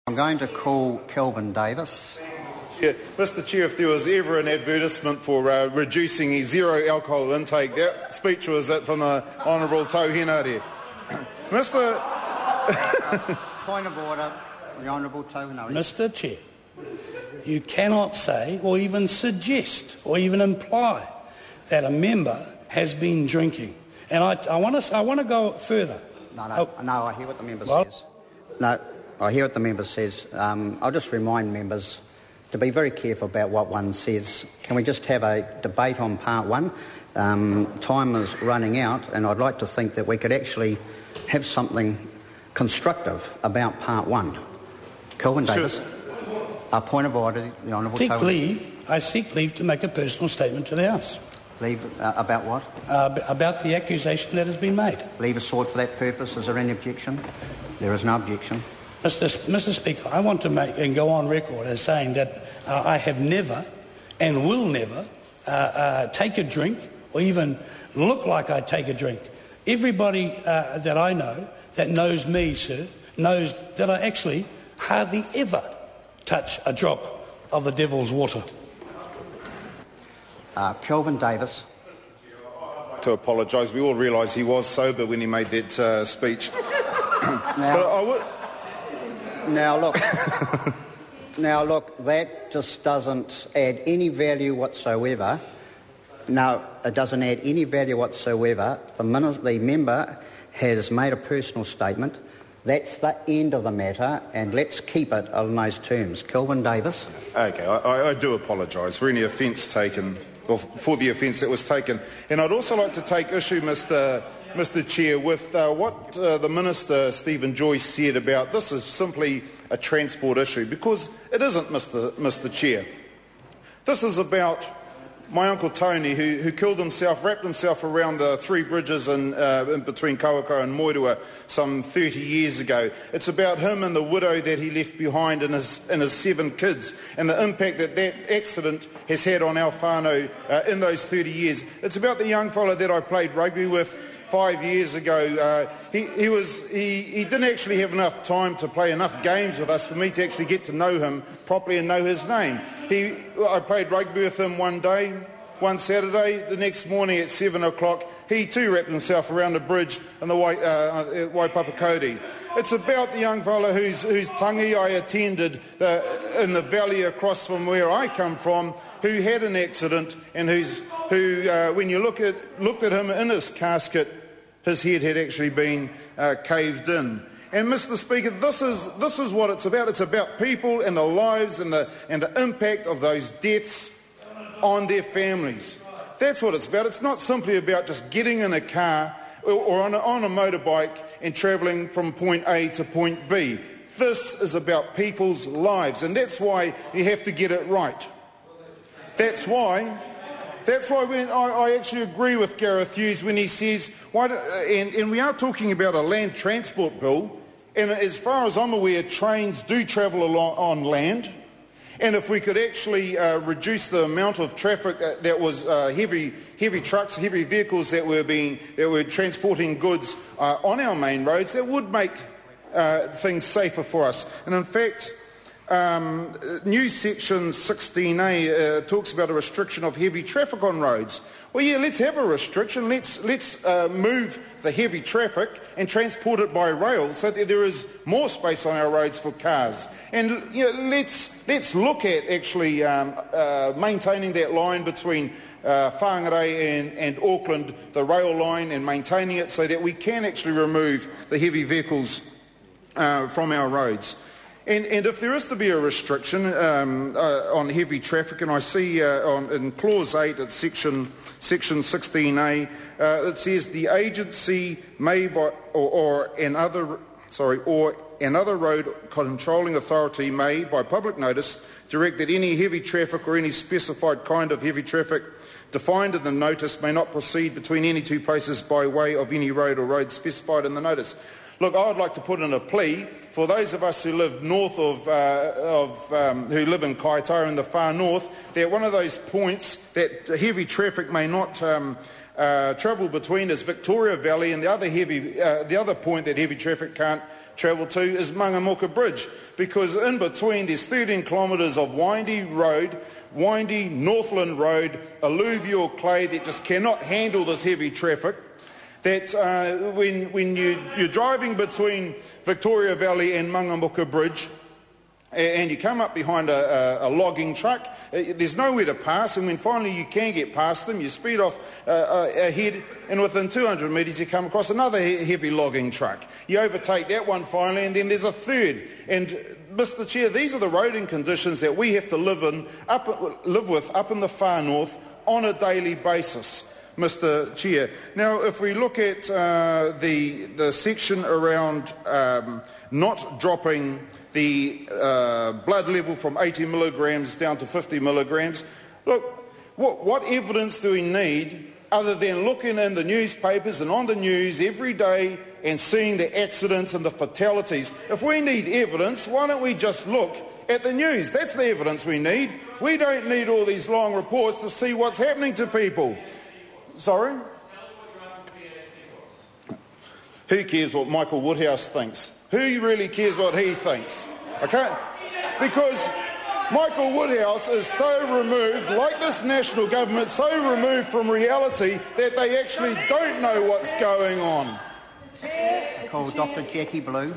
I'm going to call Kelvin Davis. Yeah, Mr Chair, if there was ever an advertisement for reducing his zero alcohol intake, that speech was it from the Honourable Tauhenare. Mr. Point of order, the Honourable Tauhenare. Mr Chair, you cannot say or even suggest or even imply that a member has been drinking. And I want to go further. No, I hear what the member says. No, I hear what the member says. I'll just remind members to be very careful about what one says. Can we just have a debate on part one? Time is running out, and I'd like to think that we could actually have something constructive about part one. Kelvin Davis. A point of order, the Honourable I seek leave to make a personal statement to the House. Leave about what? About the accusation that has been made. Leave aside for that purpose. Is there any objection? There is no objection. Mr Speaker, I want to make and go on record as saying that I have never and will never take a drink or even look like I take a drink. Everybody that I know that knows me, sir, knows that I actually hardly ever touch a drop of the devil's water. Kelvin Davis. To apologise, we all realise he was sober when he made that speech. Now look, that just doesn't add any value whatsoever. No, it doesn't add any value whatsoever. The member has made a personal statement. That's the end of the matter, and let's keep it on those terms. Kelvin Davis. Okay, I do apologise for any offence taken, or for the offence that was taken. And I'd also like to take issue, Mr Chair, with what the Minister, Stephen Joyce, said about this is simply a transport issue, because it isn't, Mr Chair. This is about my Uncle Tony, who killed himself, wrapped himself around the three bridges in between Kauako and Moirua some 30 years ago. It's about him and the widow that he left behind and his 7 kids, and the impact that accident has had on our whānau in those 30 years. It's about the young fella that I played rugby with 5 years ago. He didn't actually have enough time to play enough games with us for me to actually get to know him properly and know his name. I played rugby with him one Saturday. The next morning at 7 o'clock, he too wrapped himself around a bridge in the Waipapakoti. It's about the young fella whose tangi I attended in the valley across from where I come from, who had an accident and who when you looked at him in his casket, his head had actually been caved in. And Mr Speaker, this is what it's about. It's about people and the lives and the impact of those deaths on their families. That's what it's about. It's not simply about just getting in a car or on a motorbike and travelling from point A to point B. This is about people's lives, and that's why you have to get it right. That's why when I actually agree with Gareth Hughes when he says, and we are talking about a land transport bill, and as far as I'm aware, trains do travel on land, and if we could actually reduce the amount of traffic that was heavy trucks, heavy vehicles that were transporting goods on our main roads, that would make things safer for us. And in fact, new section 16A talks about a restriction of heavy traffic on roads. Well, yeah, let's have a restriction. Let's move the heavy traffic and transport it by rail so that there is more space on our roads for cars. And let's look at actually maintaining that line between Whangarei and Auckland, the rail line, and maintaining it so that we can actually remove the heavy vehicles from our roads. And if there is to be a restriction on heavy traffic, and I see in Clause 8 at Section 16A, it says the agency may or another road controlling authority may, by public notice, direct that any heavy traffic or any specified kind of heavy traffic defined in the notice may not proceed between any two places by way of any road or road specified in the notice. Look, I would like to put in a plea for those of us who live north who live in Kaitaia in the far north, that one of those points that heavy traffic may not travel between is Victoria Valley, and the other point that heavy traffic can't travel to is Mangamuka Bridge, because in between there's 13 kilometres of windy Northland Road, alluvial clay that just cannot handle this heavy traffic. That when you're driving between Victoria Valley and Mangamuka Bridge, and you come up behind a logging truck, there's nowhere to pass, and when finally you can get past them, you speed off ahead, and within 200 metres you come across another heavy logging truck. You overtake that one finally, and then there's a third. And Mr. Chair, these are the roading conditions that we have to live with up in the far north on a daily basis, Mr. Chair. Now, if we look at the section around not dropping the blood level from 80 milligrams down to 50 milligrams. Look, what evidence do we need other than looking in the newspapers and on the news every day and seeing the accidents and the fatalities? If we need evidence, why don't we just look at the news? That's the evidence we need. We don't need all these long reports to see what's happening to people. Sorry? Who cares what Michael Woodhouse thinks? Who really cares what he thinks? Okay? Because Michael Woodhouse is so removed, like this national government, so removed from reality that they actually don't know what's going on. Call Dr. Jackie Blue.